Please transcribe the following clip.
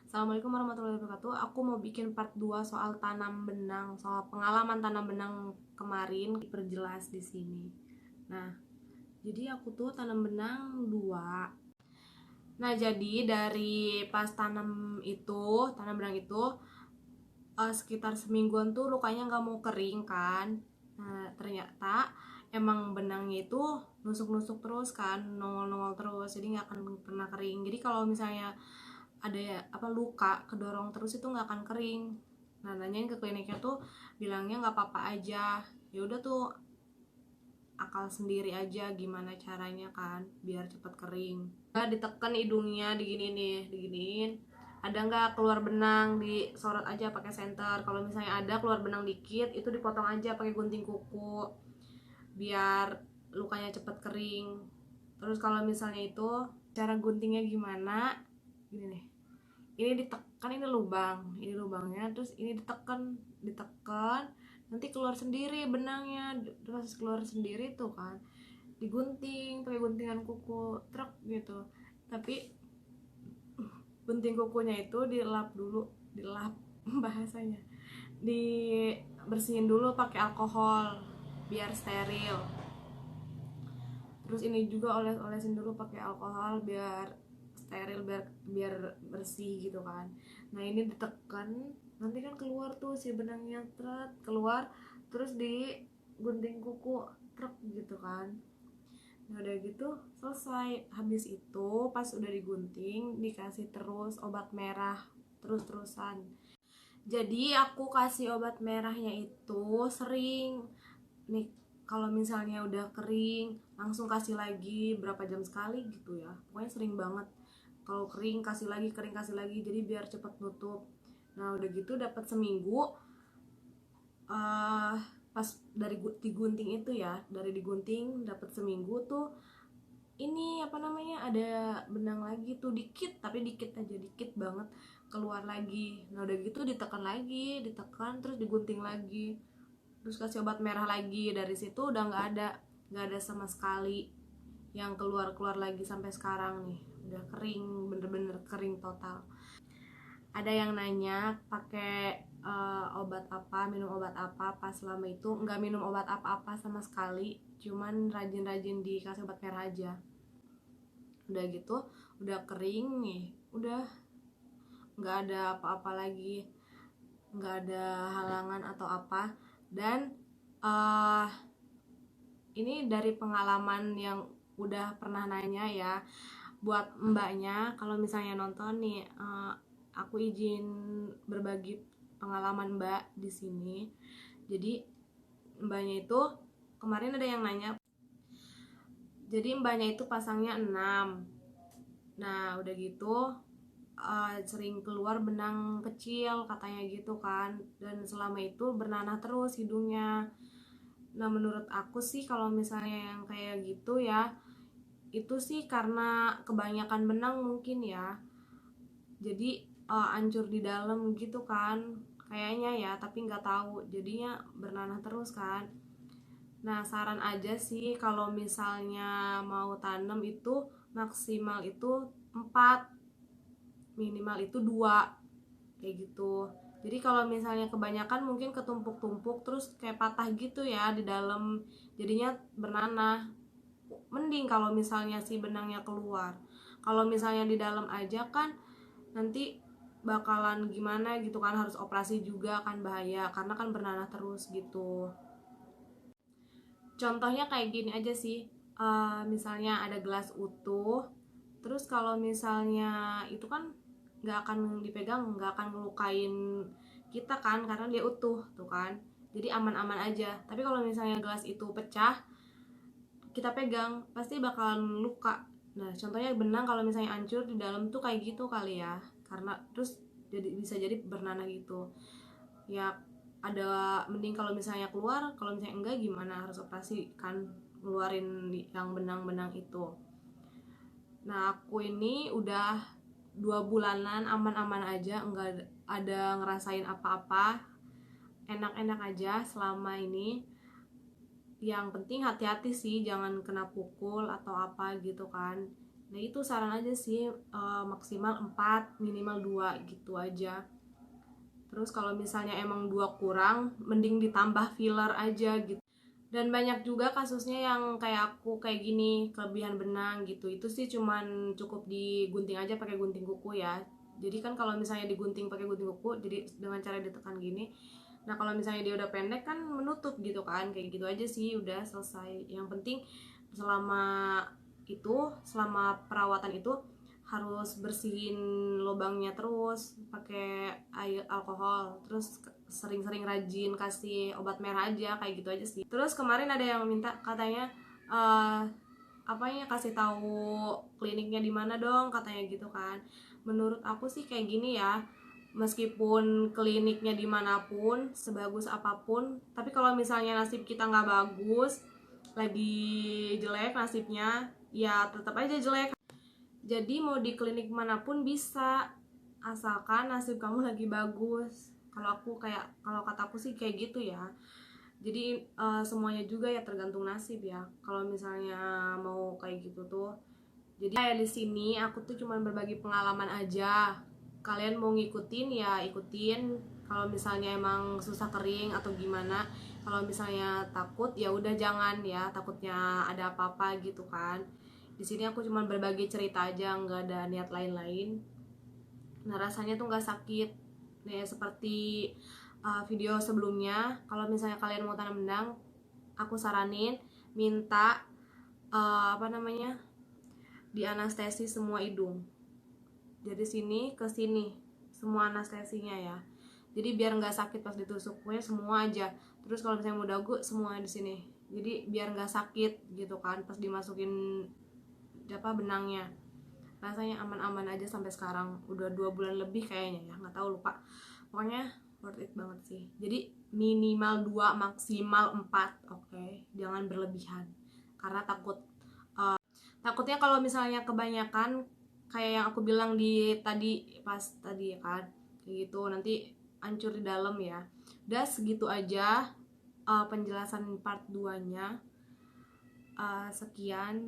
Assalamualaikum warahmatullahi wabarakatuh. Aku mau bikin part 2 soal tanam benang, soal pengalaman tanam benang kemarin, diperjelas di sini. Nah, jadi aku tuh tanam benang 2. Nah, jadi dari pas tanam benang itu sekitar semingguan tuh lukanya nggak mau kering kan. Nah, ternyata emang benangnya itu nusuk-nusuk terus kan, nongol-nongol terus, jadi nggak akan pernah kering. Jadi kalau misalnya ada luka kedorong terus itu nggak akan kering. Nah, nanyain ke kliniknya tuh bilangnya nggak apa-apa aja, ya udah tuh akal sendiri aja gimana caranya kan biar cepet kering. Nah, ditekan hidungnya diginiin, ada nggak keluar benang, disorot aja pakai senter. Kalau misalnya ada keluar benang dikit itu dipotong aja pakai gunting kuku biar lukanya cepet kering. Terus kalau misalnya itu cara guntingnya gimana, gini nih, ini ditekan, ini lubangnya, terus ini ditekan nanti keluar sendiri benangnya. Terus keluar sendiri tuh kan digunting pakai guntingan kuku truk gitu. Tapi gunting kukunya itu dilap bahasanya, dibersihin dulu pakai alkohol biar steril. Terus ini juga oles-olesin dulu pakai alkohol biar steril, biar bersih gitu kan. Nah, ini ditekan, nanti kan keluar tuh si benangnya, keluar, terus digunting kuku truk gitu kan. Nah, udah gitu selesai. Habis itu pas udah digunting dikasih terus obat merah terus-terusan. Jadi aku kasih obat merahnya itu sering nih. Kalau misalnya udah kering langsung kasih lagi berapa jam sekali gitu ya, pokoknya sering banget. Kalau kering kasih lagi, kering kasih lagi, jadi biar cepet nutup. Nah, udah gitu dapat seminggu. Pas dari digunting itu ya, dari digunting dapat seminggu tuh, ini ada benang lagi tuh dikit, tapi dikit aja, dikit banget keluar lagi. Nah, udah gitu ditekan lagi, ditekan terus digunting lagi, terus kasih obat merah lagi. Dari situ udah nggak ada sama sekali yang keluar lagi sampai sekarang nih. Udah kering, bener-bener kering total. Ada yang nanya pakai obat apa, minum obat apa. Pas selama itu nggak minum obat apa-apa sama sekali, cuman rajin-rajin dikasih obat merah aja. Udah gitu udah kering nih, udah nggak ada apa-apa lagi, nggak ada halangan atau apa. Dan ini dari pengalaman yang udah pernah nanya ya, buat mbaknya kalau misalnya nonton nih, aku izin berbagi pengalaman mbak di sini. Jadi mbaknya itu kemarin ada yang nanya, jadi mbaknya itu pasangnya 6. Nah, udah gitu sering keluar benang kecil katanya gitu kan, dan selama itu bernanah terus hidungnya. Nah, menurut aku sih kalau misalnya yang kayak gitu ya, itu sih karena kebanyakan benang mungkin ya, jadi ancur di dalam gitu kan kayaknya ya, tapi nggak tahu, jadinya bernanah terus kan. Nah, saran aja sih kalau misalnya mau tanam itu maksimal itu 4, minimal itu 2, kayak gitu. Jadi kalau misalnya kebanyakan mungkin ketumpuk-tumpuk terus kayak patah gitu ya di dalam, jadinya bernanah. Mending kalau misalnya si benangnya keluar. Kalau misalnya di dalam aja kan nanti bakalan gimana gitu kan, harus operasi juga kan, bahaya karena kan bernanah terus gitu. Contohnya kayak gini aja sih, misalnya ada gelas utuh, terus kalau misalnya itu kan nggak akan dipegang, nggak akan ngelukain kita kan karena dia utuh tuh kan, jadi aman-aman aja. Tapi kalau misalnya gelas itu pecah, kita pegang pasti bakalan luka. Nah, contohnya benang kalau misalnya hancur di dalam tuh kayak gitu kali ya, karena terus bisa jadi bernanah gitu ya. Ada mending kalau misalnya keluar, kalau misalnya enggak gimana, harus operasi kan ngeluarin yang benang-benang itu. Nah, aku ini udah 2 bulanan aman-aman aja, enggak ada ngerasain apa-apa, enak-enak aja selama ini. Yang penting hati-hati sih, jangan kena pukul atau apa gitu kan. Nah itu saran aja sih, maksimal 4 minimal 2 gitu aja. Terus kalau misalnya emang 2 kurang, mending ditambah filler aja gitu. Dan banyak juga kasusnya yang kayak aku kayak gini, kelebihan benang gitu. Itu sih cuman cukup digunting aja pakai gunting kuku ya. Jadi kan kalau misalnya digunting pakai gunting kuku, jadi dengan cara ditekan gini. Nah kalau misalnya dia udah pendek kan menutup gitu kan, kayak gitu aja sih, udah selesai. Yang penting selama selama perawatan itu harus bersihin lubangnya terus pakai air alkohol, terus sering-sering rajin kasih obat merah aja, kayak gitu aja sih. Terus kemarin ada yang minta katanya, kasih tahu kliniknya di mana dong, katanya gitu kan. Menurut aku sih kayak gini ya, meskipun kliniknya dimanapun, sebagus apapun, tapi kalau misalnya nasib kita nggak bagus, lagi jelek nasibnya, ya tetap aja jelek. Jadi mau di klinik manapun bisa, asalkan nasib kamu lagi bagus. Kalau kataku sih kayak gitu ya. Jadi semuanya juga ya tergantung nasib ya. Kalau misalnya mau kayak gitu tuh. Jadi kayak di sini aku tuh cuma berbagi pengalaman aja. Kalian mau ngikutin ya ikutin. Kalau misalnya emang susah kering atau gimana, kalau misalnya takut ya udah jangan ya, takutnya ada apa-apa gitu kan. Di sini aku cuma berbagi cerita aja, nggak ada niat lain-lain. Nah rasanya tuh nggak sakit. Nah seperti video sebelumnya, kalau misalnya kalian mau tanam benang, aku saranin minta di anestesi semua hidung. Dari sini ke sini semua anestesinya ya. Jadi biar nggak sakit pas ditusuk, pokoknya semua aja. Terus kalau misalnya mau dagu semua di sini. Jadi biar nggak sakit gitu kan pas dimasukin benangnya. Rasanya aman-aman aja sampai sekarang, udah 2 bulan lebih kayaknya ya, nggak tahu, lupa. Pokoknya worth it banget sih. Jadi minimal 2 maksimal 4, oke? Jangan berlebihan karena takutnya kalau misalnya kebanyakan kayak yang aku bilang pas tadi ya kan, kayak gitu nanti hancur di dalam ya. Udah segitu aja penjelasan part 2 nya. Sekian.